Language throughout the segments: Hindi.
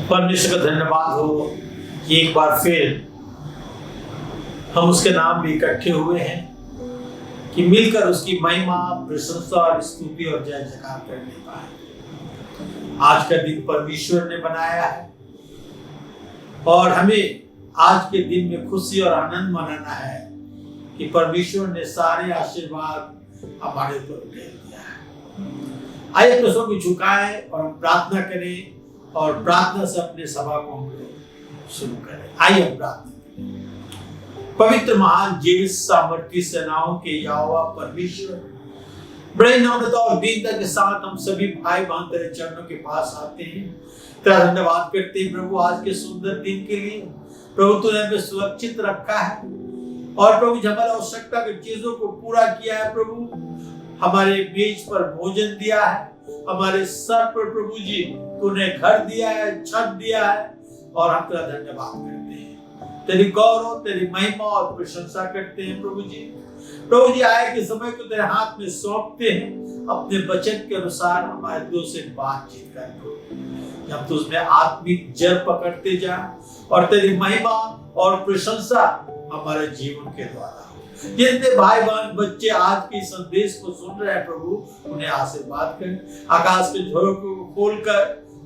परमेश्वर का धन्यवाद हो कि एक बार फिर हम उसके नाम में इकट्ठे हुए हैं कि मिलकर उसकी महिमा, प्रशंसा और स्तुति और जय जयकार करने पाए। आज का दिन परमेश्वर ने बनाया है और हमें आज के दिन में खुशी और आनंद मनाना है कि परमेश्वर ने सारे आशीर्वाद हमारे ऊपर उठेल दिया है। आइए प्रसंग को झुकाएं और हम प्रार्थना करें और प्रार्थना से अपने सभा को हम लोग शुरू करें। आइए हम प्रार्थना करें। पवित्र महान जीवित सामर्थ्य सेनाओं के यहोवा परमेश्वर, बड़े नम्रता और दीनता के साथ हम सभी भाई बहन तेरे चरणों के पास आते हैं, तेरा धन्यवाद करते हैं प्रभु आज के सुंदर दिन के लिए। प्रभु तूने हमें सुरक्षित रखा है और प्रभु हमारी आवश्यकता की चीजों को पूरा किया है। प्रभु हमारे बीच पर भोजन दिया है, हमारे सर पर प्रभु जी तूने घर दिया है, छत दिया है और हम तेरा धन्यवाद करते हैं। तेरी गौरव, तेरी महिमा और प्रशंसा करते हैं प्रभु जी। प्रभु जी आए के समय को तेरे हाथ में सौंपते हैं, अपने वचन के अनुसार हमारे दिलों से बातचीत कर प्रभु। जब तू उसमें आत्मिक जड़ पकड़ते जा और तेरी महिमा और प्रशंसा हमारे जीवन के द्वारा। जितने भाई बहन बच्चे आज के संदेश को सुन रहे हैं प्रभु, उन्हें आशीर्वाद कर, आकाश के झोरों को खोलकर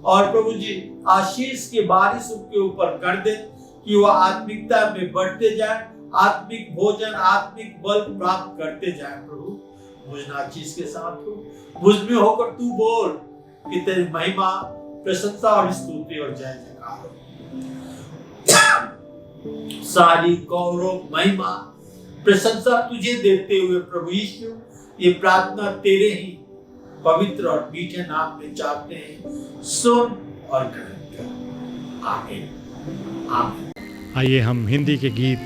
और प्रभु जी आशीष की बारिश उनके ऊपर कर दे कि वह आत्मिकता में बढ़ते जाए, आत्मिक भोजन, आत्मिक बल प्राप्त करते जाए। प्रभु मुझ नाचीज के साथ हो, मुझ में होकर तू बोल कि तेरी महिमा, प्रशंसा और स्तुति और जय जयकार हो। सारी गौरव, महिमा, प्रशंसा तुझे देते हुए प्रभु यीशु ये प्रार्थना तेरे ही पवित्र और मीठे नाम में चाहते हैं, सुन और ग्रहण कर। आमीन आमीन। आइए हम हिंदी के गीत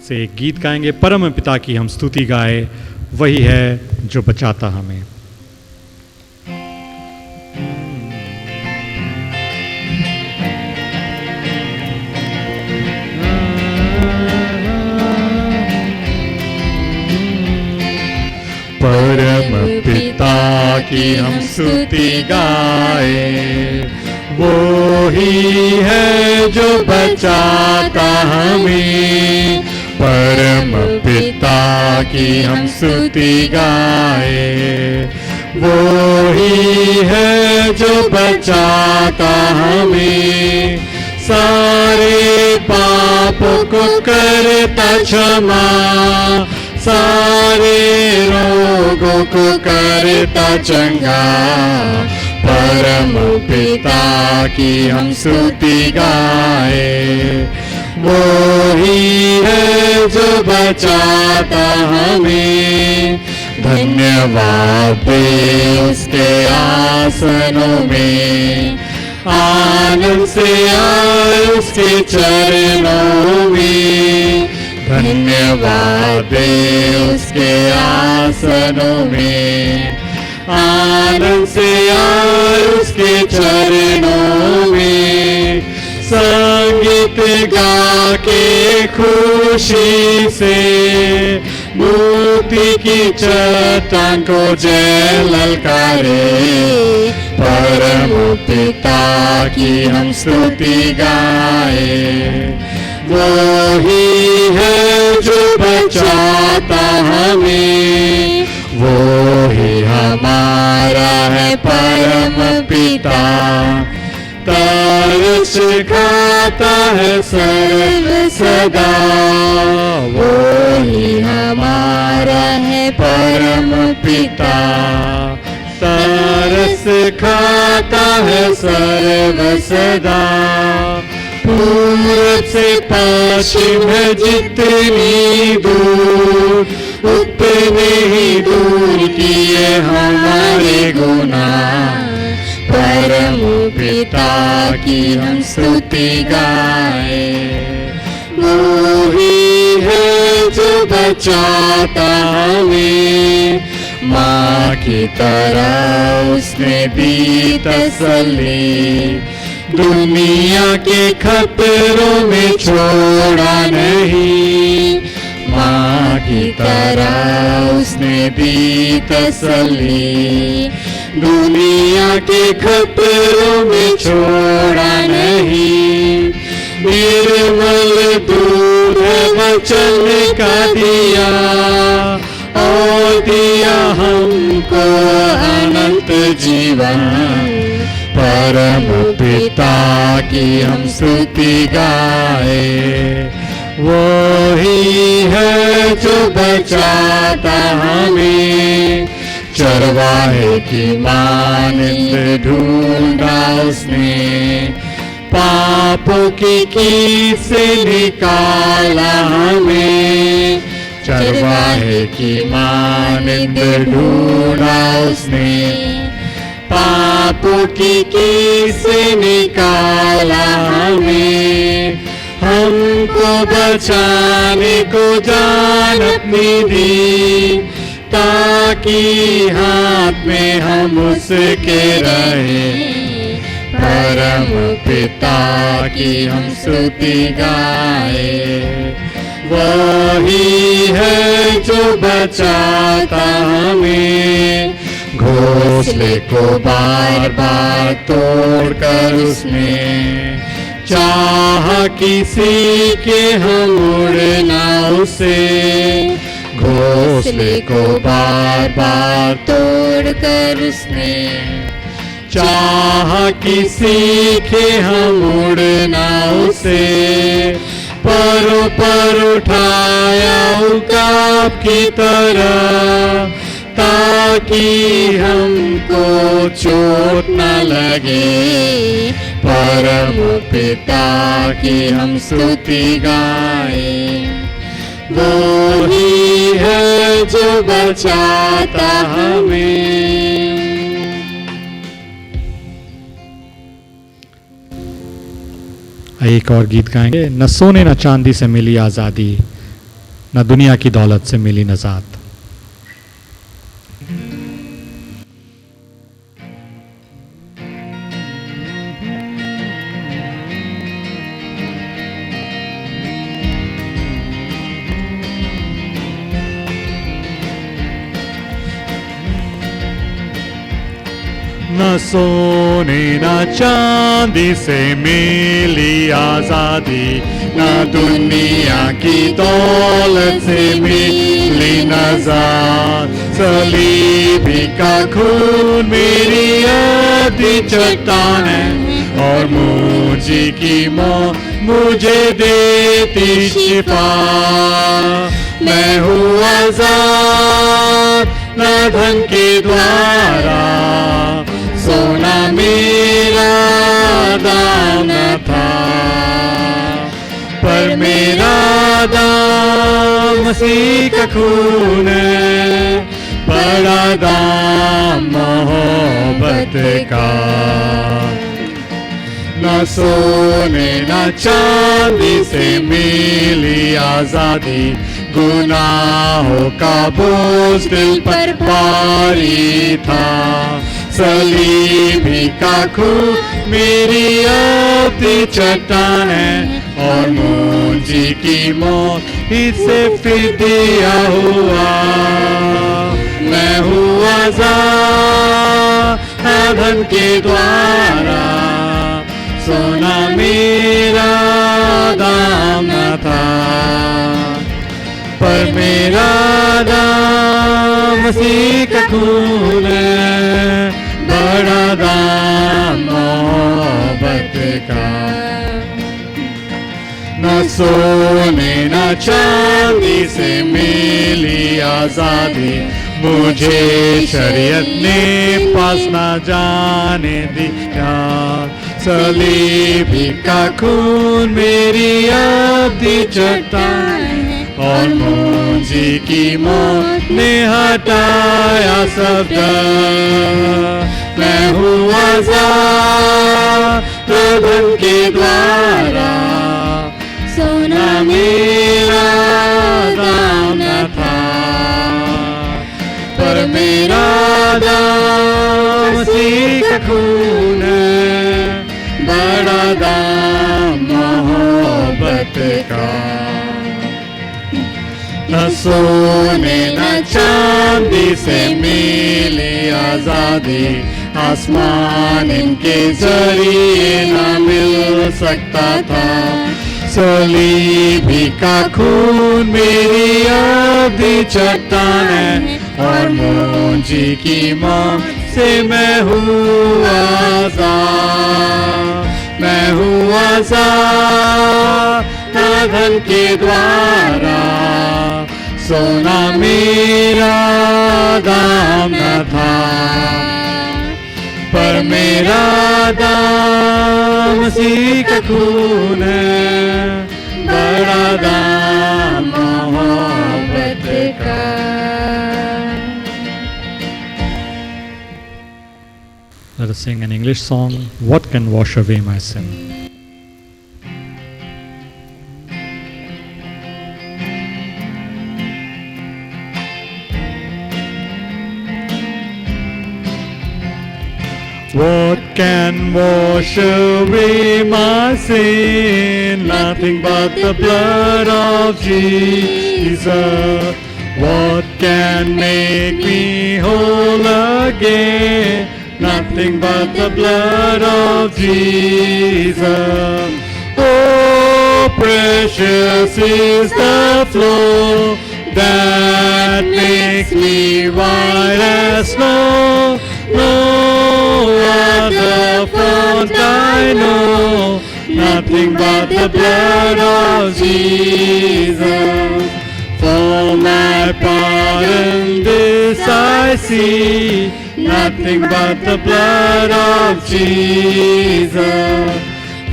से एक गीत गाएंगे। परम पिता की हम स्तुति गाए, वही है जो बचाता हमें। परम पिता की हम स्तुति गाए, वो ही है जो बचाता हमें। परम पिता की हम स्तुति गाए, वो ही है जो बचाता हमें। सारे पापों को करता क्षमा, सारे रोगों को करता चंगा। परम पिता की हम स्तुति गाए, वो ही है जो बचाता हमें। धन्यवाद दे उसके आसनों में, आनंद से आए उसके चरणों में। धन्यवाद दे उसके आसनों में, आनंद से आए उसके चरणों में। संगीत गा के खुशी से मुक्ति की चट्टान को जय ललकारे। परम पिता की हम स्तुति गाए, वो ही है जो बचाता हमें। वो ही हमारा है परम पिता, तरस खाता है सर्व सदा। वो ही हमारा है परम पिता, तरस खाता है सर्व सदा। पूरब से पश्चिम है जितनी दूर, उतने हमारे गुनाह, परम पिता की हम स्तुति गाए। वो ही है जो बचाता हमें, माँ की तरह उसने दी तसल्ली, दुनिया के खतरों में छोड़ा नहीं। माँ की तरह उसने दी तसल्ली, दुनिया के खतरों में छोड़ा नहीं। निर्मल दूध वचन का दिया, और दिया हमको अनंत जीवन। परम पिता की हम स्तुति गाए। वो ही है जो बचाता हमें, चरवाहे की मानिंद ढूंढा उसने, पापों की कीट से निकाला हमें। चरवाहे की मानिंद ढूंढा उसने, पापों की कीट से निकाला हमें। हमको बचाने को जान अपनी दी, ताकि हाथ में हम उसके रहे। परम पिता की हम स्तुति गाए। वही है जो बचाता हमें, घोंसले को बार बार तोड़कर उसने चाह किसी के हम उड़ना उसे। घोंसले को बार बार तोड़कर उसने चाह किसी के हम उड़ना उसे। परों पर उठाया उकाब की तरह, ताकि हमको चोट न लगे। परम पिता की हम स्तुति गाए। वो ही है जो बचाता हमें। एक और गीत गाएंगे। न सोने न चांदी से मिली आज़ादी, न दुनिया की दौलत से मिली नजात। न सोने न चांदी से मिली आज़ादी, न दुनिया की दौलत से मिली नजात। सलीबी का खून मेरी आधी चट्टान है, और मुझे की मौत मुझे देती शिफा। मैं हूँ आज़ाद न धन के द्वारा, सोना मेरा दाम न था, पर मेरा दाम मसीह का खून है। बड़ा दाम मोहब्बत का। न सोने न चांदी से मिली आज़ादी, गुनाहों का बोझ दिल पर भारी था। सलीबी का खून मेरी अपनी चट्टान है, और मुझे की मौत इससे फिदिया हुआ। मैं हूँ आज़ाद धन के द्वारा, सोना मेरा दाम न था, पर मेरा दाम मसीह का खून है। बड़ा दाम मोहब्बत का। न सोने न चांदी से मिली आज़ादी, मुझे शरीयत ने पास न जाने दिया। सलीबी का खून मेरी अपनी चट्टान, और मुंजी की मौत ने हटाया सब डर। मैं हूँ आजाद प्रभु के द्वारा, सोना मेरा दाम न था, पर मेरा दाम मसीह का खून है, बड़ा दाम मोहब्बत का। न सोने न चांदी से मिली आजादी, आसमान इनके जरिए न मिल सकता था। सलीबी का खून मेरी आधी चट्टान है, और मुंजी की मौत से मैं हूँ आजाद। मैं हूँ आजाद धन के द्वारा, सोना मेरा दाम न था, पर मेरा दाम मसीह का खून है, बड़ा दाम मोहब्बत का। Let us sing an English song, What Can Wash Away My Sin? What can wash away my sin? Nothing but the blood of Jesus. What can make me whole again? Nothing but the blood of Jesus. Oh, precious is the flow that makes me white as snow. No other fount I know, nothing but the blood of Jesus. For my pardon this I see, nothing but the blood of Jesus.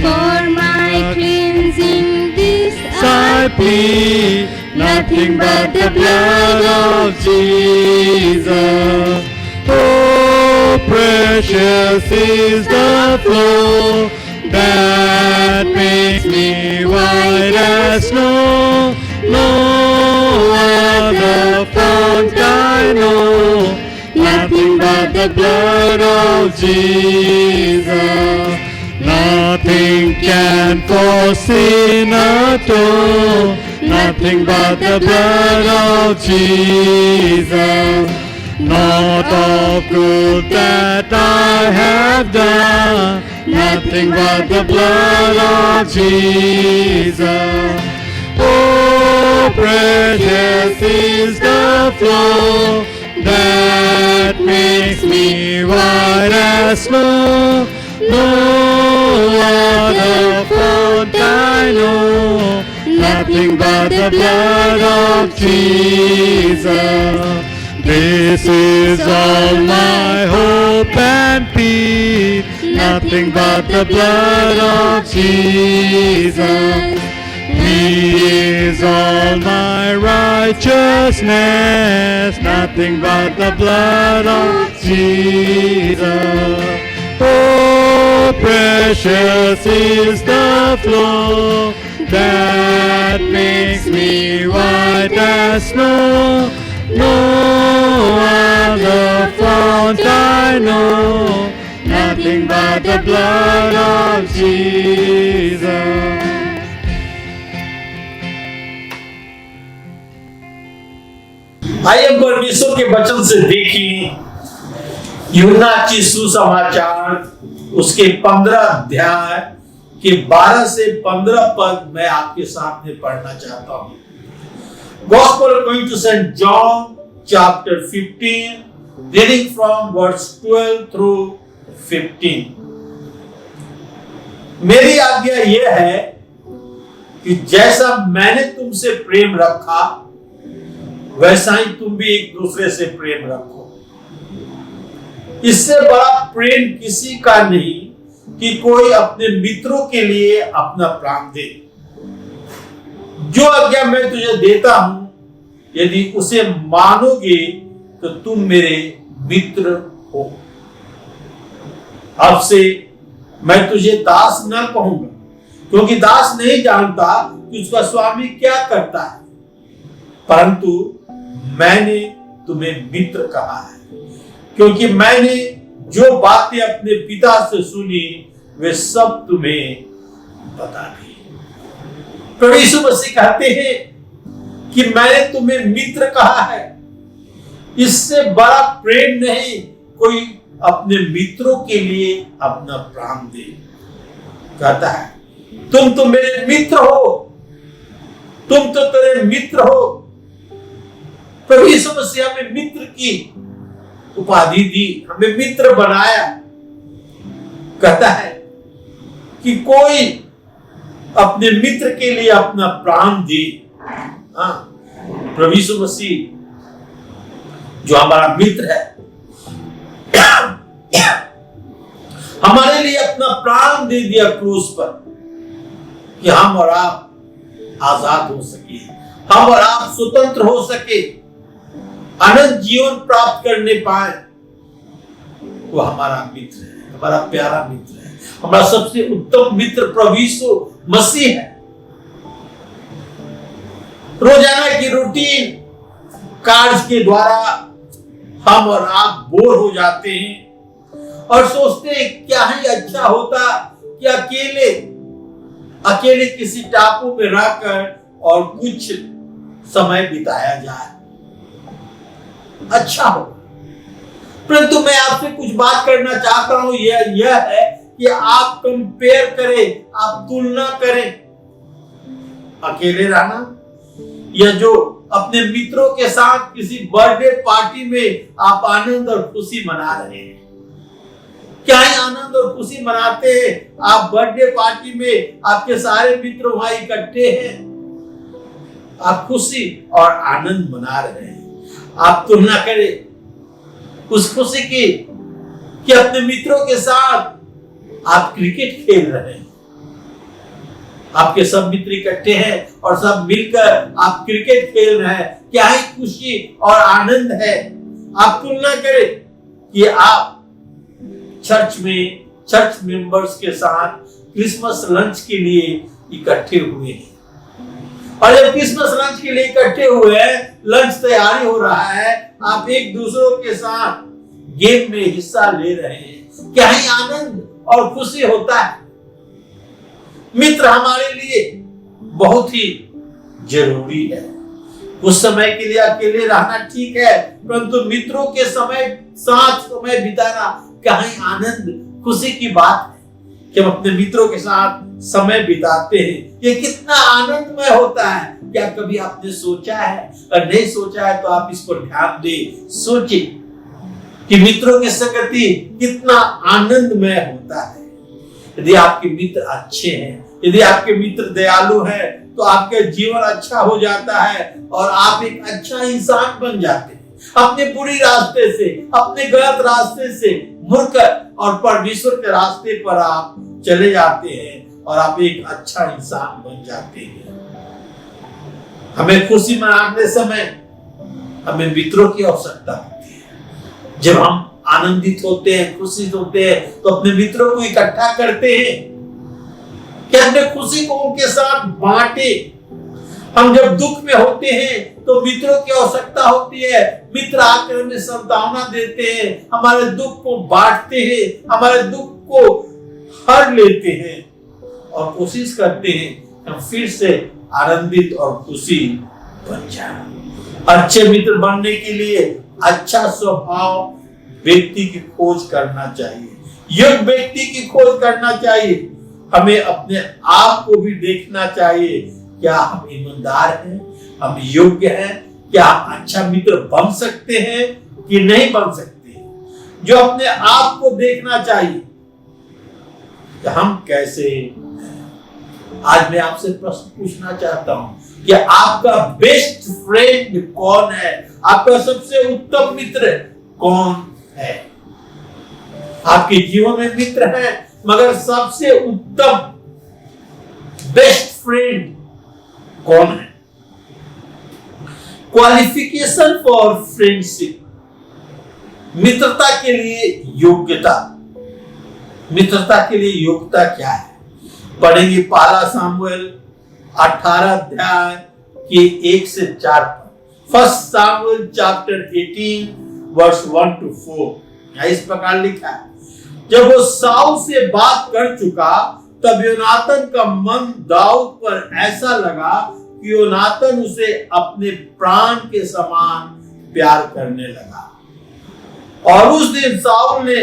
For my cleansing this I plead, nothing but the blood of Jesus. Oh, precious is the flow that makes me white as snow. No other fount I know, nothing but the blood of Jesus. Nothing can for sin atone, nothing but the blood of Jesus. Not of good that I have done, nothing but the blood of Jesus. Oh, precious is the flow that makes me white as snow. No other fount I know, nothing but the blood of Jesus. This is all my hope and peace, nothing but the blood of Jesus. He is all my righteousness, nothing but the blood of Jesus. Oh, precious is the flow that makes me white as snow. No other fount I know, nothing but the blood of Jesus. आइए परमेश्वर के वचन से देखिए यूहन्ना की सुसमाचार उसके 15 अध्याय के 12 से 15 पद मैं आपके सामने पढ़ना चाहता हूं। Gospel according to St. John chapter 15, reading from verse 12 through 15. मेरी आज्ञा यह है कि जैसा मैंने तुमसे प्रेम रखा वैसा ही तुम भी एक दूसरे से प्रेम रखो। इससे बड़ा प्रेम किसी का नहीं कि कोई अपने मित्रों के लिए अपना प्राण दे। जो आज्ञा मैं तुझे देता हूं, यदि उसे मानोगे तो तुम मेरे मित्र हो। अब से मैं तुझे दास न कहूंगा, क्योंकि दास नहीं जानता कि उसका स्वामी क्या करता है, परंतु मैंने तुम्हें मित्र कहा है, क्योंकि मैंने जो बातें अपने पिता से सुनी वे सब तुम्हें बता दी। प्रभु यीशु मसीह कहते हैं कि मैंने तुम्हें मित्र कहा है। इससे बड़ा प्रेम नहीं कोई अपने मित्रों के लिए अपना प्राण दे। कहता है तुम तो मेरे मित्र हो, तुम तो तेरे मित्र हो। प्रभु यीशु मसीह हमें मित्र की उपाधि दी, हमें मित्र बनाया। कहता है कि कोई अपने मित्र के लिए अपना प्राण दे। हाँ, प्रभु यीशु मसीह जो हमारा मित्र है हमारे लिए अपना प्राण दे दिया क्रूस पर, कि हम और आप आजाद हो सके, हम और आप स्वतंत्र हो सके, अनंत जीवन प्राप्त करने पाए। वो हमारा मित्र है, हमारा प्यारा मित्र है, हमारा सबसे उत्तम मित्र प्रभु यीशु मसीह है। रोजाना की रूटीन कार्य के द्वारा हम और आप बोर हो जाते हैं और सोचते हैं क्या ही अच्छा होता कि अकेले किसी टापू में रहकर और कुछ समय बिताया जाए, अच्छा हो। परंतु मैं आपसे कुछ बात करना चाहता हूं, यह है कि आप कंपेयर करें, आप तुलना करें अकेले रहना या जो अपने मित्रों के साथ किसी बर्थडे पार्टी में आप आनंद और खुशी मना रहे हैं। क्या ही आनंद और खुशी मनाते हैं आप बर्थडे पार्टी में, आपके सारे मित्र वहां इकट्ठे हैं, आप खुशी और आनंद मना रहे हैं। आप तुलना करें उस खुशी की कि अपने मित्रों के साथ आप क्रिकेट खेल रहे हैं, आपके सब मित्र इकट्ठे हैं और सब मिलकर आप क्रिकेट खेल रहे हैं। क्या ही खुशी और आनंद है। आप तुलना करें कि आप चर्च मेंबर्स के साथ क्रिसमस लंच के लिए इकट्ठे हुए हैं, और जब क्रिसमस लंच के लिए इकट्ठे हुए हैं, लंच तैयारी हो रहा है, आप एक दूसरों के साथ गेम में हिस्सा ले रहे हैं। क्या ही आनंद और खुशी होता है। मित्र हमारे लिए बहुत ही जरूरी है। उस समय के लिए अकेले रहना ठीक है, परंतु मित्रों के साथ समय बिताना क्या ही आनंद खुशी की बात है कि हम अपने मित्रों के साथ समय बिताते हैं। ये कितना आनंदमय होता है। क्या कभी आपने सोचा है? अगर नहीं सोचा है तो आप इस पर ध्यान दें, सोचिए कि मित्रों की संगति कितना आनंदमय होता है। यदि आपके मित्र अच्छे हैं, यदि आपके मित्र दयालु हैं, तो आपका जीवन अच्छा हो जाता है और आप एक अच्छा इंसान बन जाते हैं। अपने बुरी रास्ते से, अपने गलत रास्ते से मुड़कर और परमेश्वर के रास्ते पर आप चले जाते हैं और आप एक अच्छा इंसान बन जाते हैं। हमें खुशी मनाने समय हमें मित्रों की आवश्यकता होती है। जब हम आनंदित होते हैं, खुशी होते हैं, तो अपने मित्रों को इकट्ठा करते हैं कि अपने खुशी को उनके साथ बांटे। हम जब दुख में होते हैं तो मित्रों की आवश्यकता होती है। मित्र आकर हमें सांत्वना देते हैं, हमारे दुख को बांटते हैं, हमारे दुख को हर लेते हैं और कोशिश करते हैं हम फिर से आनंदित और खुशी बन जाए। अच्छे मित्र बनने के लिए अच्छा स्वभाव व्यक्ति की खोज करना चाहिए, योग्य व्यक्ति की खोज करना चाहिए। हमें अपने आप को भी देखना चाहिए, क्या हम ईमानदार हैं, हम योग्य हैं, क्या हम अच्छा मित्र बन सकते हैं कि नहीं बन सकते। जो अपने आप को देखना चाहिए कि हम कैसे हैं। आज मैं आपसे प्रश्न पूछना चाहता हूं कि आपका बेस्ट फ्रेंड कौन है, आपका सबसे उत्तम मित्र कौन है। आपके जीवन में मित्र हैं, मगर सबसे उत्तम बेस्ट फ्रेंड कौन है? क्वालिफिकेशन फॉर फ्रेंडशिप, मित्रता के लिए योग्यता। मित्रता के लिए योग्यता क्या है? पढ़ेंगे पहला सामुएल 18 अध्याय के 1 से 4 पर। First Samuel chapter 18 verse 1 to 4। इस प्रकार लिखा है, जब वो साउल से बात कर चुका तब योनातान का मन दाऊद पर ऐसा लगा कि योनातान उसे अपने प्राण के समान प्यार करने लगा, और उस दिन साउल ने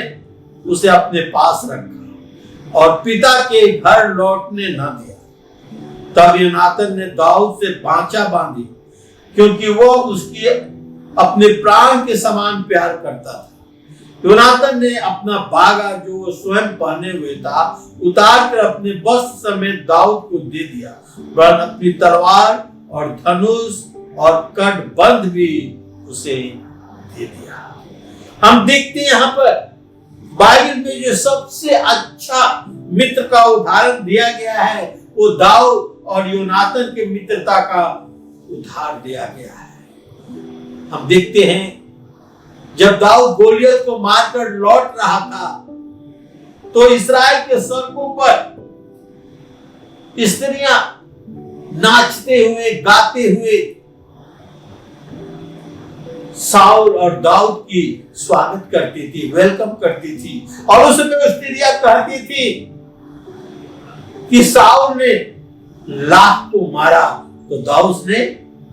उसे अपने पास रखा और पिता के घर लौटने न दिया। तब योनातान ने दाऊद से बाचा बांधी, क्योंकि वो उसकी अपने प्राण के समान प्यार करता था। योनातान ने अपना बागा जो वो स्वयं पहने हुए था उतार कर अपने वस्त्र समेत दाऊद को दे दिया, वरन अपनी तलवार और धनुष और कड़बंध भी उसे दे दिया। हम देखते हैं यहाँ पर बाइबल में जो सबसे अच्छा मित्र का उदाहरण दिया गया है वो दाऊद और योनातान के मित्रता का उदाहरण दिया गया है। हम देखते हैं जब दाऊद गोलियत को मारकर लौट रहा था तो इस्राएल के सड़कों पर स्त्रियां नाचते हुए गाते हुए साउल और दाऊद की स्वागत करती थी, वेलकम करती थी। और उसमें वो स्त्रियां कहती थी कि साउल ने लाख को मारा तो दाऊद ने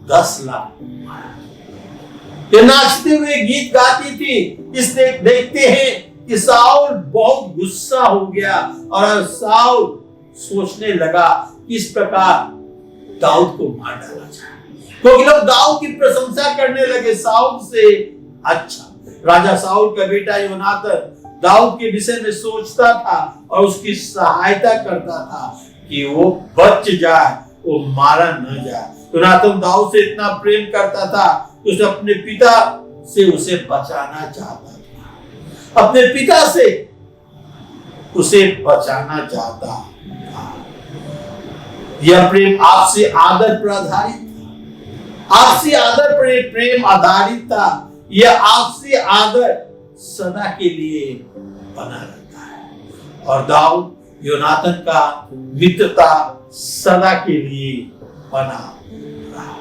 10 लाख को मारा। ये नाचते हुए गीत गाती थी। इसलिए देखते हैं कि साउल बहुत गुस्सा हो गया और साउल सोचने लगा इस प्रकार दाऊद को मार डाला जाए, क्योंकि लोग दाऊद की प्रशंसा करने लगे साउल से अच्छा। राजा साउल का बेटा योनातान दाऊद के विषय में सोचता था और उसकी सहायता करता था कि वो बच जाए, वो मारा न जाए। योनातान दाऊद से इतना प्रेम करता था कि उसे अपने पिता से उसे बचाना चाहता था, अपने पिता से उसे बचाना चाहता था। यह प्रेम आपसी आदर पर आधारित था, आपसी आदर पर प्रेम आधारित था। यह आपसी आदर सदा के लिए बना रहता है और दाऊद योनातान का मित्रता सदा के लिए बना रहा।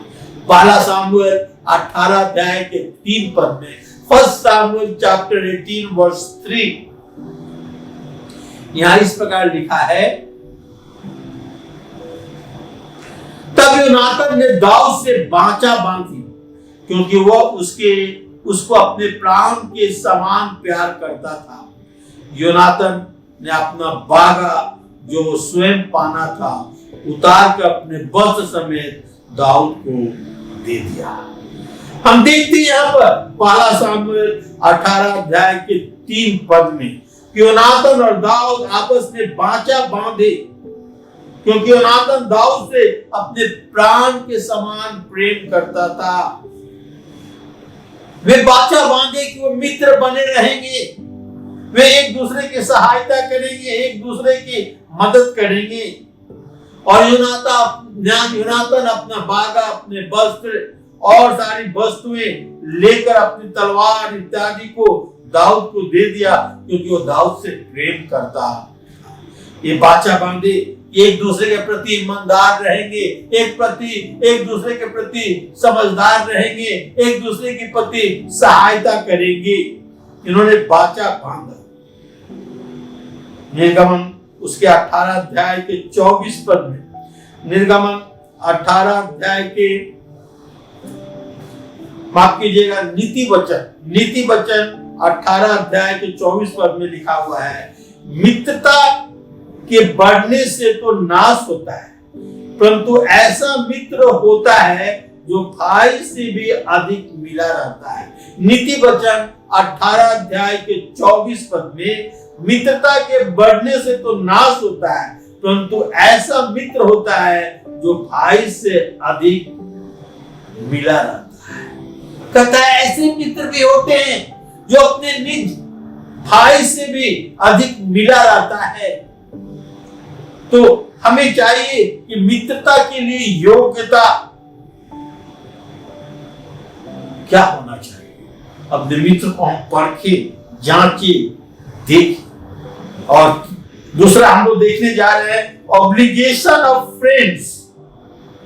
पहला सामुएल 18 अध्याय के 3 पद में, फर्स्ट सामुएल चैप्टर 18 वर्स 3, यहां इस प्रकार लिखा है, तब योनातान ने दाऊद से बाचा बांधी, क्योंकि वह उसको अपने प्राण के समान प्यार करता था। योनातान ने अपना बागा जो स्वयं पाना था उतार कर अपने वस्त्र समेत दाऊद को दे दिया। हम देखते हैं यहाँ पर पहला सामुएल 18 अध्याय के 3 पद में योनातान और दाऊद आपस में बाचा बांधे, क्योंकि योनातान दाऊद से अपने प्राण के समान प्रेम करता था। वे बाचा बांधे कि वो मित्र बने रहेंगे, वे एक दूसरे की सहायता करेंगे, एक दूसरे की मदद करेंगे। और योनातान अपना बागा, अपने वस्त्र और सारी वस्तुएं लेकर अपनी तलवार इत्यादि को दाऊद को दे दिया, क्योंकि वो दाऊद से प्रेम करता। ये बाचा बांधे एक दूसरे के प्रति ईमानदार रहेंगे, एक दूसरे के प्रति समझदार रहेंगे, एक दूसरे के प्रति सहायता करेंगे। इन्होंने बाचा बांधा। निर्गमन उसके 18 अध्याय के 24 पद में, निर्गमन 18 अध्याय के, माफ कीजिएगा, नीति वचन 18 अध्याय के 24 पद में लिखा हुआ है, मित्रता के बढ़ने से तो नाश होता है, परंतु ऐसा मित्र होता है जो भाई से भी अधिक मिला रहता है। नीति वचन 18 अध्याय के 24 पद में, मित्रता के बढ़ने से तो नाश होता है, परंतु ऐसा मित्र होता है जो भाई से अधिक मिला रहता है। कहता है ऐसे मित्र भी होते हैं जो अपने निज भाई से भी अधिक मिला रहता है। तो हमें चाहिए कि मित्रता के लिए योग्यता क्या होना चाहिए। अपने मित्र को हम परखे, जांचे, देखें। और दूसरा हम लोग देखने जा रहे हैं ऑब्लिगेशन ऑफ फ्रेंड्स,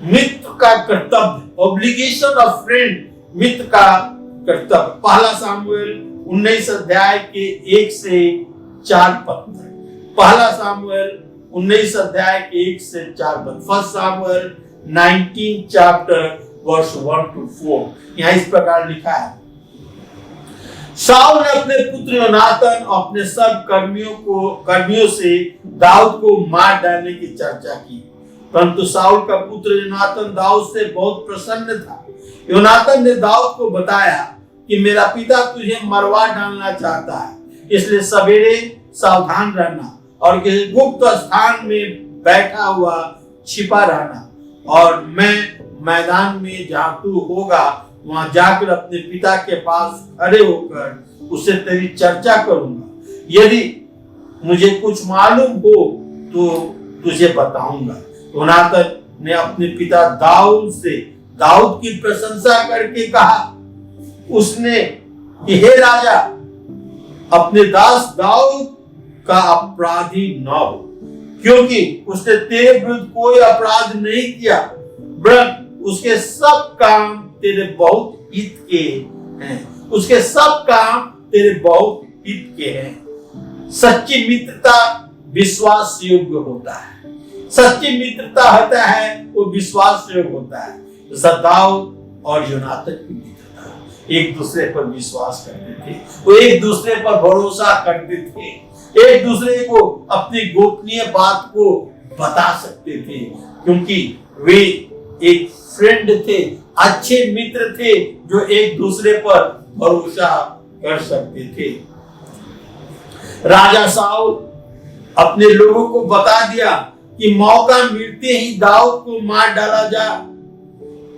मित्र का कर्तव्य। ऑब्लिगेशन ऑफ फ्रेंड, मित्र का कर्तव्य। पहला सामुएल 19 अध्याय के 1 से 4 पद। पहला सामुएल 19 अध्याय के 1 से 4 पद। First Samuel 19 chapter verse 1 to 4। यहाँ इस प्रकार लिखा है, शाऊल ने अपने पुत्र योनातान और अपने सब कर्मियों से दाऊद को मार डालने की चर्चा की, परंतु शाऊल का पुत्र योनातान दाऊद से बहुत प्रसन्न था। योनातान ने दाऊद को बताया कि मेरा पिता तुझे मरवा डालना चाहता है, इसलिए सवेरे सावधान रहना और किसी गुप्त स्थान में बैठा हुआ छिपा रहना, और मैं मैदान में जहां तू होगा वहां जाकर अपने पिता के पास खड़े होकर उससे तेरी चर्चा करूंगा। यदि मुझे कुछ मालूम हो तो तुझे बताऊंगा। योनातान ने अपने पिता दाऊद की प्रशंसा करके कहा, उसने कि हे राजा, अपने दास दाऊद का अपराधी न हो, क्योंकि उसने तेरे विरुद्ध कोई अपराध नहीं किया, वरन उसके सब काम तेरे बहुत हित के हैं। उसके सब काम तेरे बहुत हित के हैं। सच्ची मित्रता विश्वास योग्य होता है। सच्ची मित्रता होता है वो विश्वास योग्य होता है। दाऊद और योनातान की मित्रता, एक दूसरे पर विश्वास करते थे, वो एक दूसरे पर भरोसा करते थे, एक दूसरे को अपनी गोपनीय बात को बता सकते थे, क्योंकि वे एक फ्रेंड थे, अच्छे मित्र थे जो एक दूसरे पर भरोसा कर सकते थे। राजा शाऊल अपने लोगों को बता दिया कि मौका मिलते ही दाऊद को मार डाला जाए।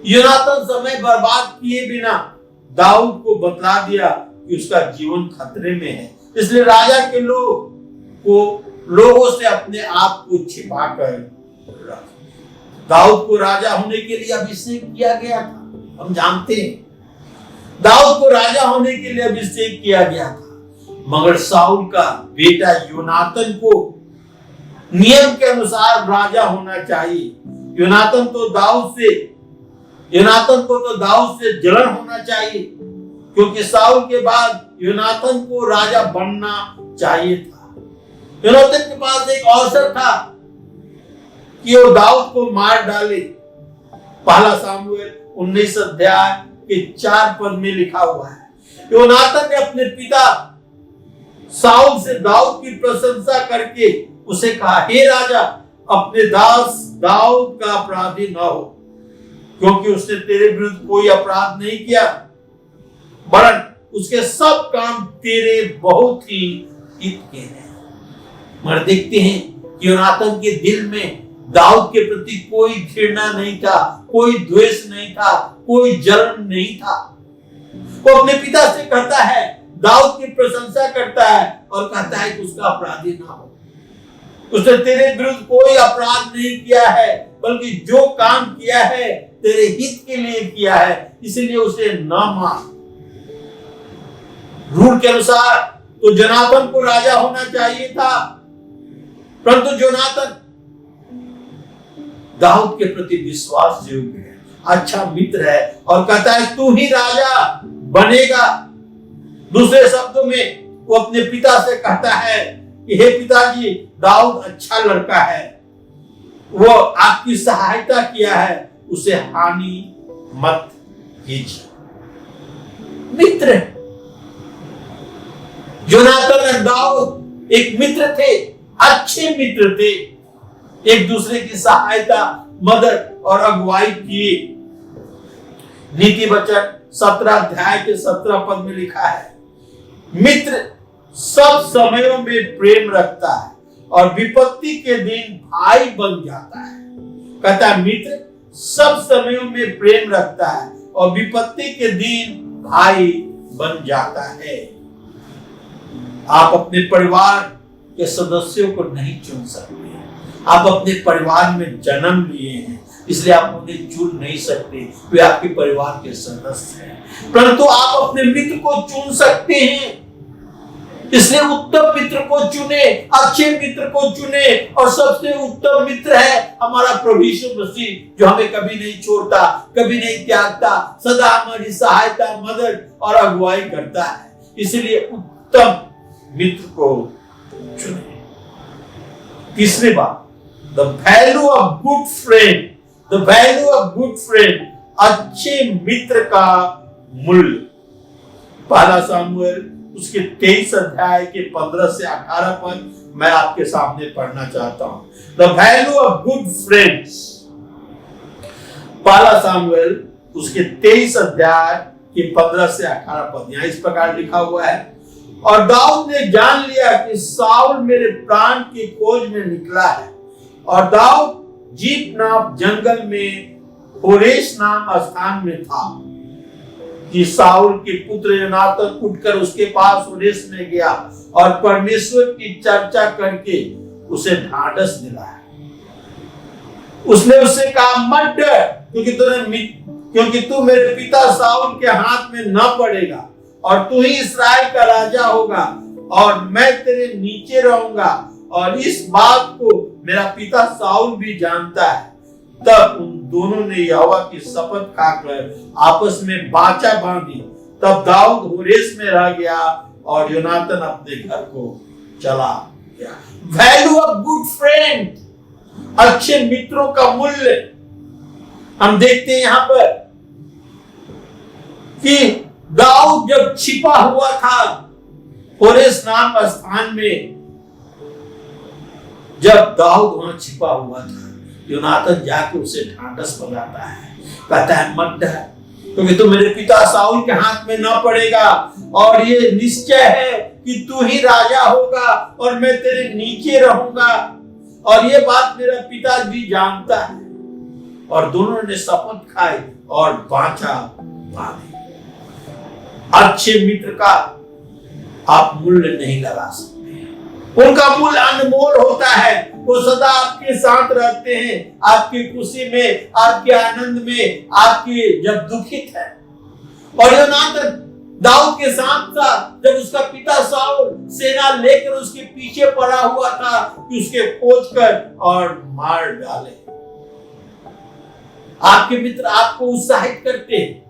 योनातान समय बर्बाद किए बिना दाऊद को बतला दिया कि उसका जीवन खतरे में है, इसलिए राजा के लोगों से अपने आप को छिपा कर रख। दाऊद को राजा होने के लिए अभिषेक किया गया था, हम जानते हैं दाऊद को राजा होने के लिए अभिषेक किया गया था, मगर शाऊल का बेटा योनातान को नियम के अनुसार राजा होना चाहिए। योनातान को तो दाऊद से जलन होना चाहिए, क्योंकि शाऊल के बाद योनातान को राजा बनना चाहिए था। योनातान के पास एक अवसर था कि वो दाऊद को मार डाले। पहला सामुएल 19 अध्याय के 4 पद में लिखा हुआ है, योनातान ने अपने पिता शाऊल से दाऊद की प्रशंसा करके उसे कहा, हे राजा, अपने दास दाऊद का अपराधी न हो, क्योंकि उसने तेरे विरुद्ध कोई अपराध नहीं किया, वरन उसके सब काम तेरे बहुत ही हित के हैं। मगर देखते हैं कि योनातान के दिल में दाऊद के प्रति कोई घृणा नहीं था, कोई द्वेष नहीं था, कोई जलन नहीं था। वो अपने पिता से कहता है, दाऊद की प्रशंसा करता है और कहता है कि उसका अपराधी ना हो, उसने तेरे विरुद्ध कोई अपराध नहीं किया है, बल्कि जो काम किया है तेरे हित के लिए किया है, इसलिए उसे न मार। रूल के अनुसार तो योनातान को राजा होना चाहिए था, परंतु योनातान दाऊद के प्रति विश्वास योग्य है, अच्छा मित्र है, और कहता है तू ही राजा बनेगा। दूसरे शब्दों में वो अपने पिता से कहता है कि हे पिताजी, दाऊद अच्छा लड़का है, वो आपकी सहायता किया है, उसे हानि मत कीजिए। मित्र योनातान और दाऊद एक मित्र थे, अच्छे मित्र थे, एक दूसरे की सहायता, मदद और अगुवाई किए। नीति वचन 17 अध्याय के 17 पद में लिखा है, मित्र सब समयों में प्रेम रखता है और विपत्ति के दिन भाई बन जाता है। कहता है मित्र सब समयों में प्रेम रखता है और विपत्ति के दिन भाई बन जाता है। आप अपने परिवार के सदस्यों को नहीं चुन सकते, आप अपने परिवार में जन्म लिए हैं, इसलिए आप उन्हें चुन नहीं सकते, वे आपके परिवार के सदस्य हैं। परंतु आप अपने मित्र को चुन सकते हैं, इसलिए उत्तम मित्र को चुने, अच्छे मित्र को चुने। और सबसे उत्तम मित्र है हमारा प्रभु यीशु मसीह, जो हमें कभी नहीं छोड़ता, कभी नहीं त्यागता, सदा हमारी सहायता, मदद और अगुवाई करता है। इसलिए उत्तम मित्र को चुने। तीसरी बात, the value of good friend, the value of good friend, अच्छे मित्र का मूल्य। पहला सामुएल उसके 23 अध्याय के 15 से 18 पद मैं आपके सामने पढ़ना चाहता हूं। The value of good friends, पहला सामुएल उसके 23 अध्याय के 15 से 18 पद। यहां इस प्रकार लिखा हुआ है, और दाऊद ने जान लिया कि साउल मेरे प्राण की खोज में निकला है। और दाऊद जीप नाम जंगल में होरेश नाम स्थान में था कि साउल के पुत्र योनातान उठकर उसके पास होरेश में गया और परमेश्वर की चर्चा करके उसे ढांढस दिलाया। उसने उससे कहा, मत डर, क्योंकि तू मेरे पिता साउल के हाथ में न पड़ेगा, और तू ही इस्राएल का राजा होगा, और मैं तेरे नीचे रहूंगा। और इस बात को मेरा पिता साउल भी जानता है। तब उन दोनों ने यहोवा की शपथ खाकर आपस में वाचा बांधी। तब दाऊद होरेश में रह गया और योनातान अपने घर को चला गया। वैल्यू ऑफ गुड फ्रेंड, अच्छे मित्रों का मूल्य। हम देखते हैं यहां पर कि दाऊद जब छिपा हुआ था होरेश नाम स्थान में, जब दाऊद वहां छिपा हुआ था, योनातान जाके उसे ढांढस बंधाता है, कहता है मत डर, क्योंकि तू मेरे पिता साउल के हाथ में न पड़ेगा, और ये निश्चय है कि तू ही राजा होगा और मैं तेरे नीचे रहूंगा। और ये बात मेरा पिता भी जानता है। और दोनों ने शपथ खाई और वाचा बांधी। अच्छे मित्र का आप मूल्य नहीं लगा सकते, उनका मूल्य अनमोल होता है। वो सदा आपके साथ रहते हैं, आपकी खुशी में, आपके आनंद में, आपके जब दुखित है। और योनातान दाऊद के साथ था जब उसका पिता साउल सेना लेकर उसके पीछे पड़ा हुआ था कि उसके खोज कर और मार डाले। आपके मित्र आपको उत्साहित करते हैं।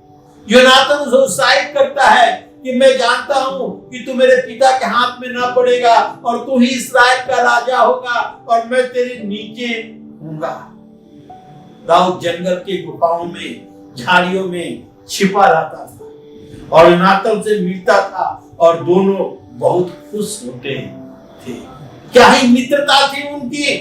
योनातान उसे उत्साहित करता है कि मैं जानता हूं कि तू मेरे पिता के हाथ में ना पड़ेगा, और तू ही इस्राएल का राजा होगा, और मैं तेरे नीचे हूंगा। दाऊद जंगल के गुफाओं में, झाड़ियों में छिपा रहता था और योनातान से मिलता था, और दोनों बहुत खुश होते थे। क्या ही मित्रता थी उनकी।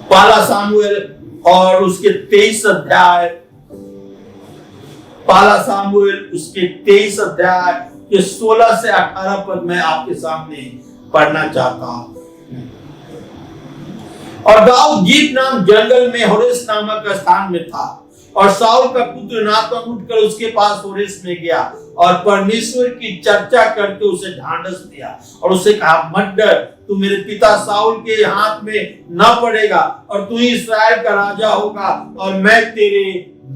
पहला सामुएल और उसके 23 अध्याय, पहला सामुएल उसके 23 अध्याय के 16 से 18 पद मैं आपके सामने पढ़ना चाहता हूं। और दाऊद जीप नाम जंगल में होरेश नामक स्थान में था, और साउल का पुत्र योनातान उठकर उसके पास होरेश में गया और परमेश्वर की चर्चा करके उसे ढांढस दिया और उसे कहा, मत डर, तू मेरे पिता साउल के हाथ में न पड़ेगा, और तू ही इस्राएल का राजा होगा, और मैं तेरे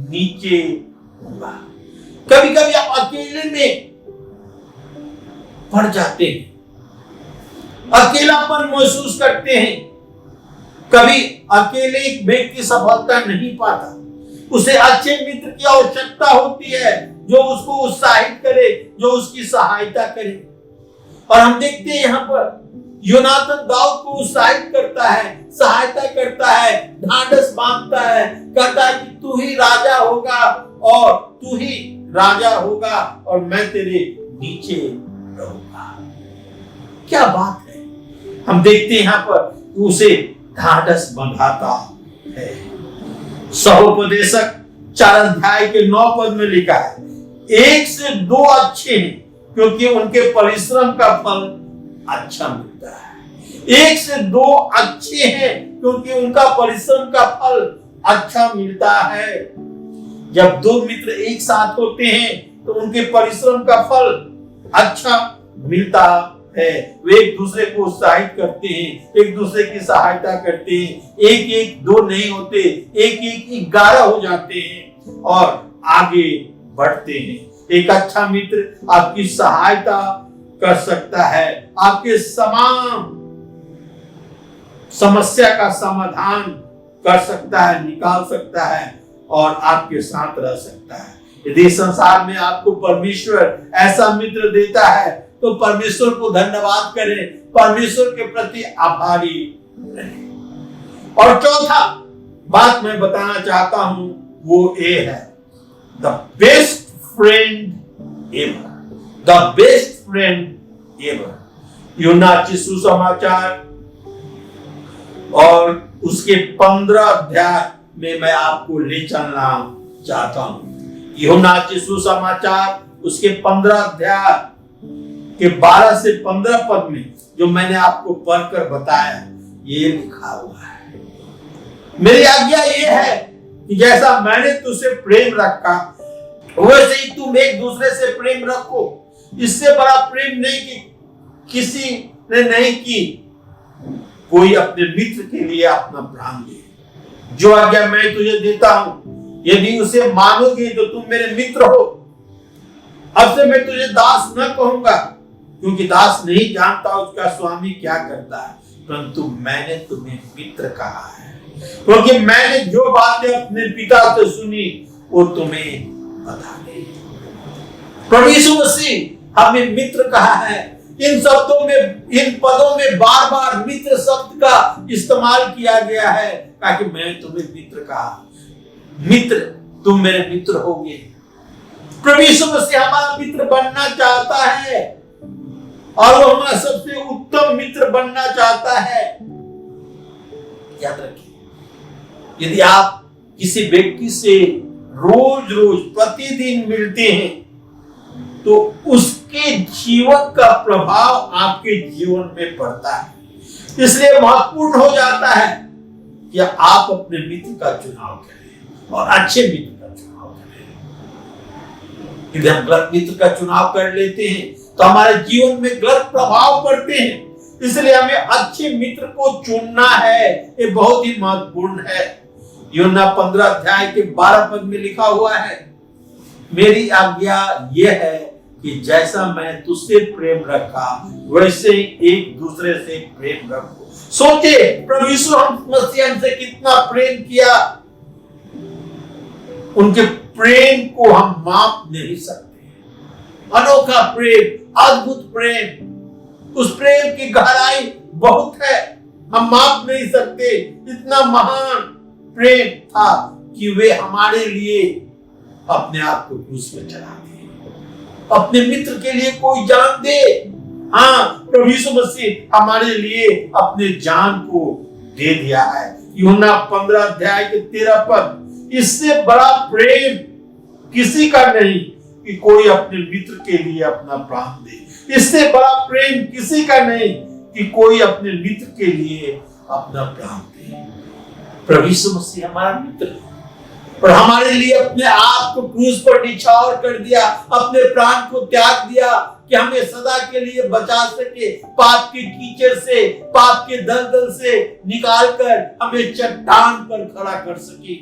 नीचे होगा। कभी कभी आप अकेले में पड़ जाते हैं, अकेलापन महसूस करते हैं। कभी अकेले एक व्यक्ति सफलता नहीं पाता, उसे अच्छे मित्र की आवश्यकता होती है जो उसको उत्साहित करे, जो उसकी सहायता करे। और हम देखते हैं यहाँ पर योनातान दाऊद को उत्साहित करता है, सहायता करता है, ढांढस बांधता है, कहता है कि तू ही राजा होगा, और तू ही राजा होगा, और मैं तेरे नीचे रहूंगा। क्या बात है। हम देखते हैं यहाँ पर उसे ढांढस बंधाता है। सहोपदेशक 4 अध्याय के 9 पद में लिखा है, 1 से 2 अच्छे हैं क्योंकि उनके परिश्रम का फल अच्छा मिलता है। 1 से 2 अच्छे हैं क्योंकि उनका परिश्रम का फल अच्छा मिलता है। जब 2 मित्र एक साथ होते हैं तो उनके परिश्रम का फल अच्छा मिलता है, वे एक दूसरे को उत्साहित करते हैं, एक दूसरे की सहायता करते हैं, एक एक दो नहीं होते, एक एक 11 हो जाते हैं और आगे बढ़ते हैं। एक अच्छा मित्र आपकी सहायता कर सकता है, आपके समान समस्या का समाधान कर सकता है, निकाल सकता है और आपके साथ रह सकता है। यदि संसार में आपको परमेश्वर ऐसा मित्र देता है तो परमेश्वर को धन्यवाद करें, परमेश्वर के प्रति आभारी रहें। और चौथा बात मैं बताना चाहता हूं वो ये है, the best friend ever, the best friend ever. यूहन्ना सुसमाचार और उसके 15 अध्याय में मैं आपको ले चलना चाहता हूं। यूहन्ना सुसमाचार उसके 15 अध्याय के 12 से 15 पद में जो मैंने आपको पढ़कर बताया, ये लिखा हुआ है, मेरी आज्ञा ये है कि जैसा मैंने तुझसे प्रेम रखा वैसे ही तुम एक दूसरे से प्रेम रखो। इससे बड़ा प्रेम नहीं कि किसी ने नहीं की कोई अपने मित्र के लिए अपना प्राण दे। जो आज्ञा मैं तुझे देता हूं, यदि उसे मानोगे तो तुम मेरे मित्र हो। अब से मैं तुझे दास न कहूंगा, क्योंकि दास नहीं जानता उसका स्वामी क्या करता है, परंतु मैंने तुम्हें मित्र कहा है, क्योंकि मैंने जो बातें अपने पिता से सुनी वो तुम्हें बता दी। प्रभु यीशु मसीह हमें मित्र कहा है। इन शब्दों में, इन पदों में बार बार मित्र शब्द का इस्तेमाल किया गया है, ताकि मैं तुम्हें मित्र कहा, मित्र, तुम मेरे मित्र होगे। प्रभु यीशु मसीह हमारा मित्र बनना चाहता है और वो हमारा सबसे उत्तम मित्र बनना चाहता है। याद रखिए, यदि आप किसी व्यक्ति से रोज रोज प्रतिदिन मिलते हैं तो उसके जीवन का प्रभाव आपके जीवन में पड़ता है। इसलिए महत्वपूर्ण हो जाता है कि आप अपने मित्र का चुनाव करें और अच्छे मित्र का चुनाव करें। यदि हम गलत मित्र का चुनाव कर लेते हैं तो हमारे जीवन में गलत प्रभाव पड़ते हैं। इसलिए हमें अच्छे मित्र को चुनना है, ये बहुत ही महत्वपूर्ण है। यूहन्ना 15 अध्याय के 12 पद में लिखा हुआ है, मेरी आज्ञा यह है कि जैसा मैं तुझसे प्रेम रखा वैसे एक दूसरे से प्रेम रखो। सोचे प्रभु यीशु मसीह हमसे कितना प्रेम किया, उनके प्रेम को हम माप नहीं सकते। अनोखा प्रेम, अद्भुत प्रेम, उस प्रेम की गहराई बहुत है, हम माप नहीं सकते। इतना महान प्रेम था कि वे हमारे लिए अपने आप को क्रूस पर चढ़ा दिए, अपने मित्र के लिए कोई जान दे। हाँ, प्रभु यीशु मसीह हमारे लिए अपने जान को दे दिया है। यूहन्ना 15 अध्याय के 13 पद, इससे बड़ा प्रेम किसी का नहीं कि कोई अपने मित्र के लिए अपना प्राण दे। इससे बड़ा प्रेम किसी का नहीं कि कोई अपने मित्र के लिए अपना प्राण दे। प्रभु यीशु मसीह हमारा मित्र और हमारे लिए अपने आप को क्रूस पर निछावर कर दिया, अपने प्राण को त्याग दिया कि हमें सदा के लिए बचा सके, पाप के कीचड़ से, पाप के दलदल से निकालकर हमें चट्टान पर खड़ा कर सके।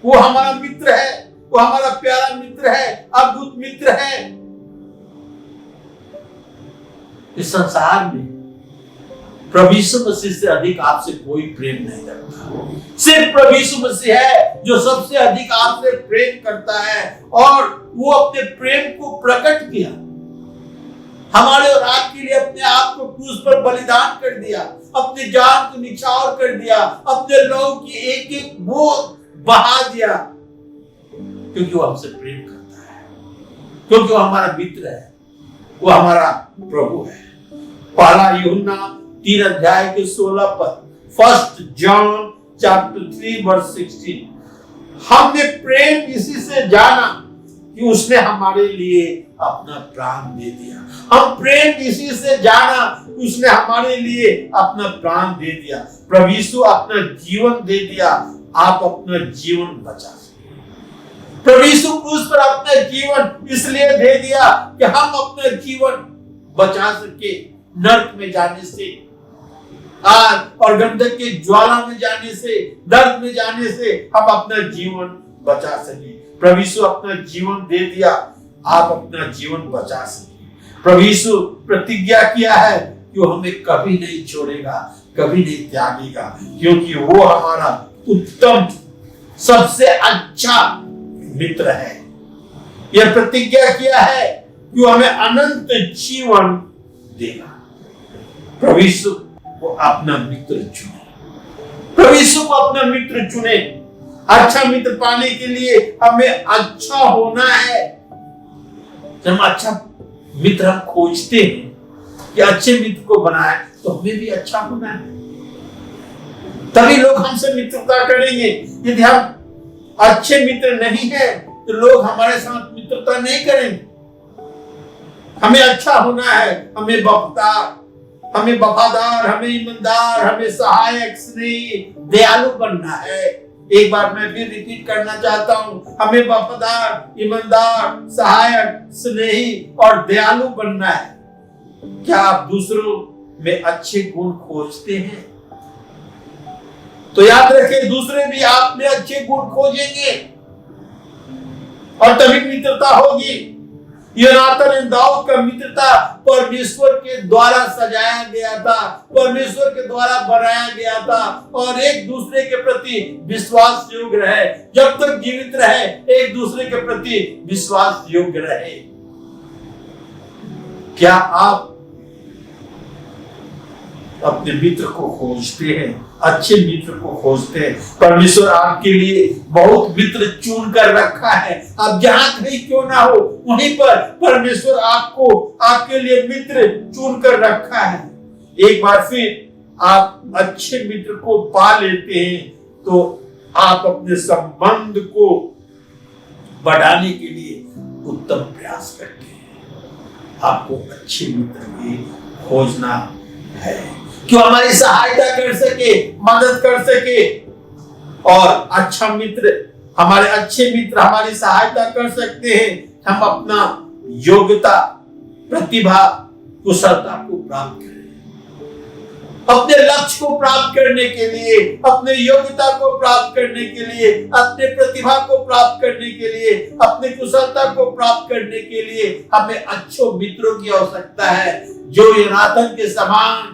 वो हमारा मित्र है, वो हमारा प्यारा मित्र है, अद्भुत मित्र है। इस संसार में प्रभु यीशु मसीह से अधिक आपसे कोई प्रेम नहीं रखता। सिर्फ प्रभु यीशु मसीह है जो सबसे अधिक आपसे प्रेम करता है और वो अपने प्रेम को प्रकट किया, हमारे और आपके लिए अपने आप को क्रूस पर बलिदान कर दिया, अपने जान को निछावर कर दिया, अपने लहू की एक एक बूंद बहा दिया, क्योंकि वो हमसे प्रेम करता है, क्योंकि वो हमारा मित्र है, वो हमारा प्रभु है। पहला यूहन्ना 3 अध्याय के 16 पद, 1 जॉन चैप्टर 3 वर्स 16, हमने प्रेम इसी से जाना कि उसने हमारे लिए अपना प्राण दे दिया। हम प्रेम इसी से जाना कि उसने हमारे लिए अपना प्राण दे दिया। प्रभु यीशु अपना जीवन दे दिया, आप अपना जीवन बचा सके। प्रभु यीशु क्रूस पर अपना जीवन इसलिए दे दिया कि हम अपना जीवन बचा सके, नरक में जाने से, आग और गंधक के ज्वाला में जाने से, दर्द में जाने से हम अपना जीवन बचा सके। प्रभु यीशु अपना जीवन दे दिया, आप अपना जीवन बचा सके। प्रभु यीशु प्रतिज्ञा किया है कि वो हमें कभी नहीं छोड़ेगा, कभी नहीं त्यागेगा, क्योंकि वो हमारा उत्तम सबसे अच्छा मित्र है। यह प्रतिज्ञा किया है कि वो हमें अनंत जीवन देगा। प्रभु यीशु को अपना मित्र चुने, प्रभु यीशु को अपना मित्र चुने। अच्छा मित्र पाने के लिए हमें अच्छा होना है। जब हम अच्छा मित्र हम खोजते हैं कि अच्छे मित्र को बनाए, तो हमें भी अच्छा होना है, तभी लोग हमसे मित्रता करेंगे। यदि हम अच्छे मित्र नहीं हैं, तो लोग हमारे साथ मित्रता नहीं करेंगे। हमें अच्छा होना है, हमें वफादार, हमें ईमानदार, हमें सहायक, स्नेही, दयालु बनना है। एक बार मैं फिर रिपीट करना चाहता हूं, हमें वफादार, ईमानदार, सहायक, स्नेही और दयालु बनना है। क्या आप दूसरों में अच्छे गुण खोजते हैं? तो याद रखें, दूसरे भी आप में अच्छे गुण खोजेंगे और तभी मित्रता होगी। योनातान और दाऊद का मित्रता परमेश्वर के द्वारा सजाया गया था, परमेश्वर के द्वारा बनाया गया था, और एक दूसरे के प्रति विश्वास योग्य रहे। जब तक जीवित रहे, एक दूसरे के प्रति विश्वास योग्य रहे। क्या आप अपने मित्र को खोजते हैं? अच्छे मित्र को खोजते हैं? परमेश्वर आपके लिए बहुत मित्र चुन कर रखा है। आप जहां कहीं क्यों ना हो, वहीं पर परमेश्वर आपको, आपके लिए मित्र चुन कर रखा है। एक बार फिर आप अच्छे मित्र को पा लेते हैं, तो आप अपने संबंध को बढ़ाने के लिए उत्तम प्रयास करते हैं। आपको अच्छे मित्र भी खोजना है, क्यों हमारी सहायता कर सके, मदद कर सके। और अच्छा मित्र, हमारे अच्छे मित्र हमारी सहायता कर सकते हैं। हम अपना योग्यता, प्रतिभा, कुशलता को प्राप्त करें। अपने लक्ष्य को प्राप्त करने के लिए, अपने योग्यता को प्राप्त करने के लिए, अपने प्रतिभा को प्राप्त करने के लिए, अपने कुशलता को प्राप्त करने के लिए हमें अच्छे मित्रों की आवश्यकता है, जो योनातान के समान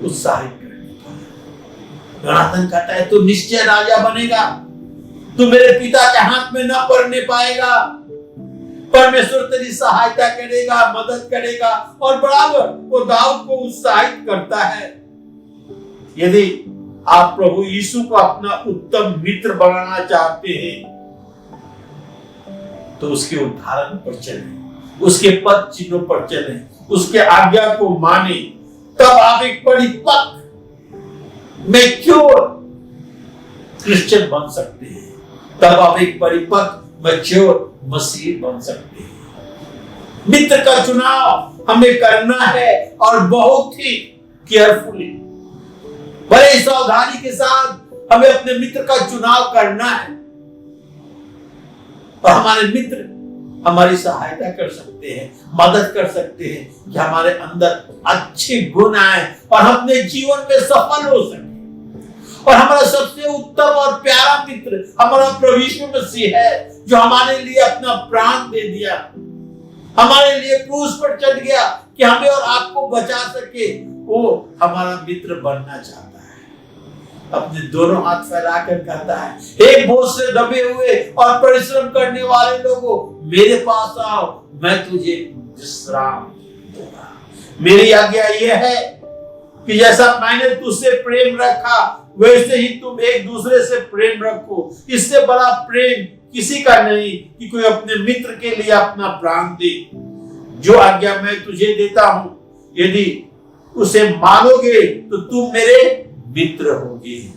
उत्साहित करने का। योनातान कहता है, तू निश्चय राजा बनेगा, तू मेरे पिता के हाथ में न पड़ने पाएगा। परमेश्वर तेरी सहायता करेगा, मदद करेगा। और बराबर वो दाऊद को उत्साहित करता है। यदि आप प्रभु यीशु को अपना उत्तम मित्र बनाना चाहते हैं, तो उसके उदाहरण पर चलें, उसके पद चिन्हों पर चलें, उसके आज्ञा को माने, तब आप एक परिपक्व मैच्योर क्रिश्चियन बन सकते हैं। तब आप एक परिपक्व मैच्योर मसीह बन सकते हैं। मित्र का चुनाव हमें करना है, और बहुत ही केयरफुली, बड़े सावधानी के साथ हमें अपने मित्र का चुनाव करना है। और हमारे मित्र हमारी सहायता कर सकते हैं, मदद कर सकते हैं कि हमारे अंदर अच्छे गुण आए और हम अपने जीवन में सफल हो सके। और हमारा सबसे उत्तम और प्यारा मित्र हमारा प्रभु यीशु मसीह है, जो हमारे लिए अपना प्राण दे दिया, हमारे लिए क्रूस पर चढ़ गया कि हमें और आपको बचा सके। वो हमारा मित्र बनना चाहता है। अपने दोनों हाथ फैलाकर कहता है, हे बोझ से दबे हुए और परिश्रम करने वाले लोगों, मेरे पास आओ, मैं तुझे विश्राम दूंगा। मेरी आज्ञा यह है कि जैसा मैंने तुझसे प्रेम रखा, वैसे ही तुम एक दूसरे से प्रेम रखो। इससे बड़ा प्रेम किसी का नहीं कि कोई अपने मित्र के लिए अपना प्राण दे। जो आज्ञा मैं तुझे देता हूं, यदि उसे मानोगे तो तुम मेरे मित्र होगे।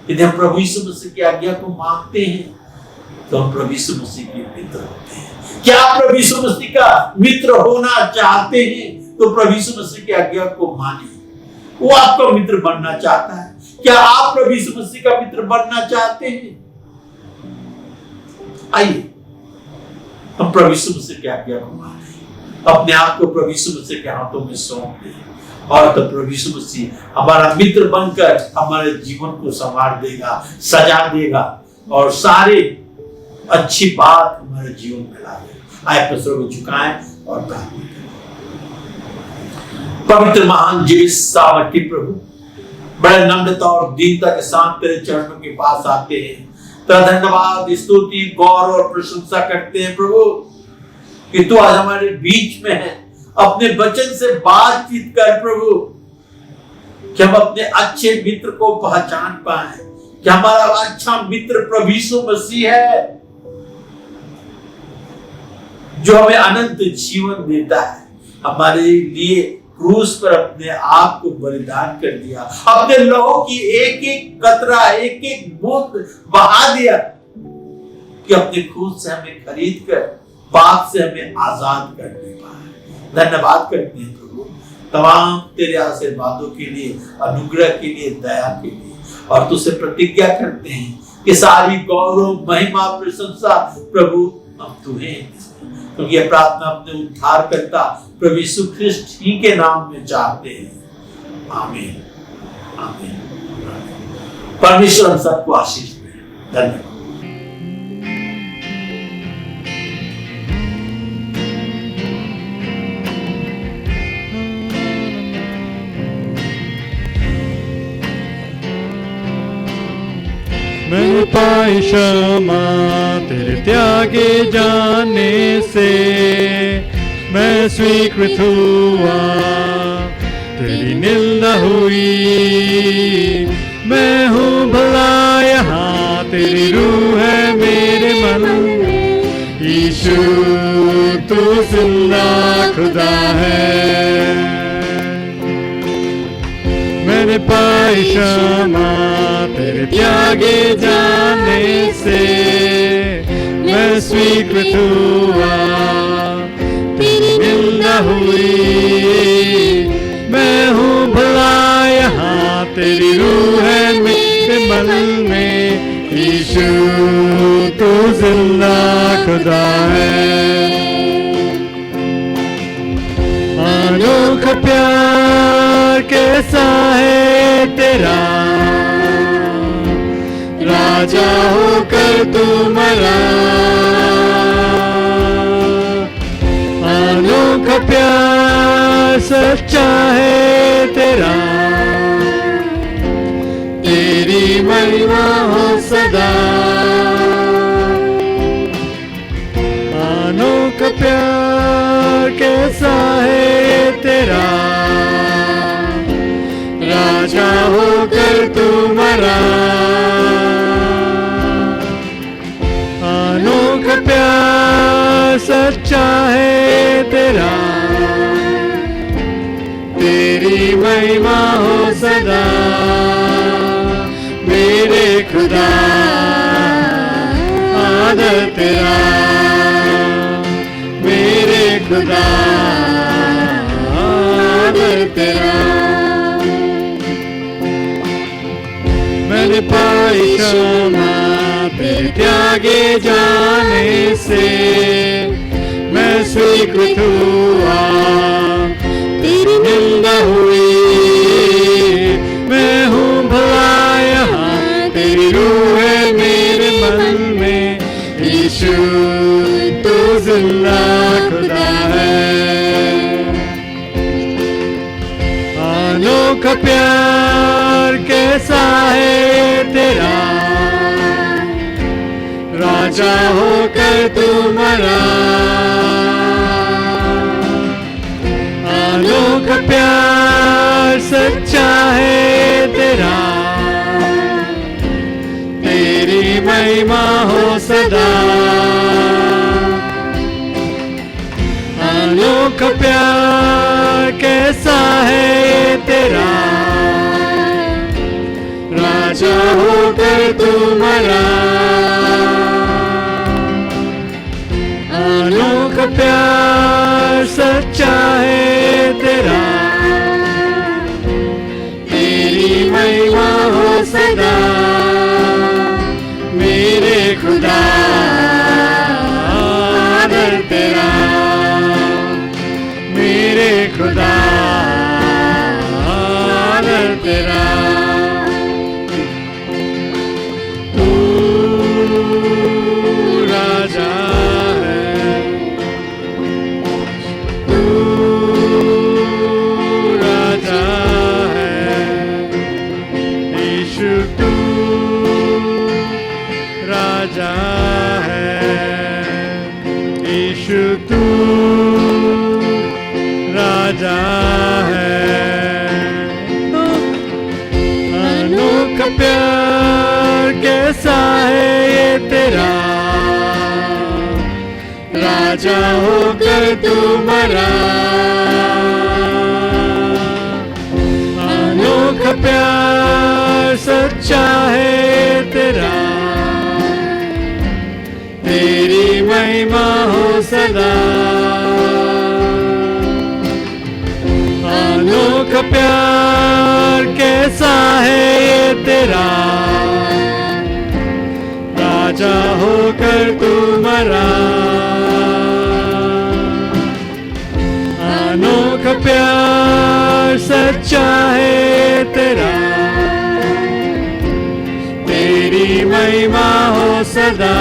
यदि हम प्रभु यीशु मसीह की आज्ञा को मानते हैं, तो हम प्रभु यीशु मसीह के मित्र होते हैं। क्या आप प्रभु यीशु मसीह का मित्र होना चाहते हैं? तो प्रभु यीशु मसीह की आज्ञा को माने, वो आपका मित्र बनना चाहता है। क्या आप प्रभु यीशु मसीह का मित्र बनना चाहते हैं? आइए हम प्रभु यीशु मसीह की आज्ञा को माने। अपने आप को प्रभु यीशु मसीह के हाथों में सौंप दें और तो प्रभु यीशु मसीह हमारा मित्र बनकर हमारे जीवन को संवार देगा, सजा देगा और सारे अच्छी बात हमारे जीवन में ला देगा। आए अपने सर को झुकाएं और प्रार्थना करें। पवित्र महान जीवित सामर्थी प्रभु, बड़े नम्रता और दीनता के साथ तेरे चरणों के पास आते हैं। तेरा धन्यवाद, स्तुति, गौरव और प्रशंसा करते हैं प्रभु कि तू आज हमारे बीच में है। अपने वचन से बातचीत कर प्रभु कि हम अपने अच्छे मित्र को पहचान पाए कि हमारा अच्छा मित्र प्रभु यीशु मसीह है जो हमें अनंत जीवन देता है। हमारे लिए क्रूस पर अपने आप को बलिदान कर दिया, अपने लहू की एक एक कतरा, एक एक बूंद बहा दिया कि अपने खून से हमें खरीद कर पाप से हमें आजाद करने पाए। धन्यवाद करते हैं प्रभु तमाम तेरे आशीर्वादों के लिए, अनुग्रह के लिए, दया के लिए, और तुझसे प्रतिज्ञा करते हैं कि सारी गौरव, महिमा, प्रशंसा प्रभु हम तुम्हें, क्योंकि यह प्रार्थना अपने उद्धार करता प्रभु यीशु ख्रिस्ट ही के नाम में चाहते हैं। आमीन, आमीन। परमेश्वर हम सबको आशीष दे। धन्यवाद। मैंने पाई क्षमा तेरे त्यागे जाने से, मैं स्वीकृत हुआ तेरी निंदा हुई। मैं हूँ भला यहाँ, तेरी रूह है मेरे मन में। यीशु तू जिंदा खुदा है। मैंने पाई क्षमा तेरे त्यागे जाने से, मैं स्वीकृत हुआ तेरी निंदा हुई। मैं हूँ भला यहाँ, तेरी रूह है मेरे मन में। यीशु तू जिंदा खुदा है। अनोखा प्यार कैसा है तेरा, राजा होकर तू मरा। अनोखा प्यार सच्चा है तेरा, तेरी महिमा हो सदा। अनोखा प्यार कैसा है तेरा, राजा होकर तू मरा। अनोखा प्यार सच्चा है तेरा, तेरी महिमा हो सदा। मेरे खुदा आदर तेरा, मेरे खुदा आदर तेरा। मैंने पाई क्षमा तेरे त्यागे जाने से, मैं स्वीकृत हुआ तेरी निंदा हुई। मैं हूँ भला यहाँ, तेरी रूह है मेरे मन में। यीशु तू जिंदा खुदा है। अनोखा प्यार कैसा है तेरा, राजा होकर तू मरा। अनोखा प्यार सच्चा है तेरा, तेरी महिमा हो सदा। अनोखा प्यार कैसा है तेरा, राजा होकर तू मरा। अनोखा प्यार सच्चा है तेरा, तेरी महिमा हो सदा। मेरे खुदा आदर तेरा, यीशु तू राजा है। अनोखा प्यार कैसा है ये तेरा, राजा होकर तू मरा। अनोखा प्यार सच्चा है तेरा, तेरी महिमा हो सदा। अनोखा प्यार कैसा है ये तेरा, राजा होकर तू मरा। अनोखा प्यार सच्चा है तेरा, तेरी महिमा हो सदा।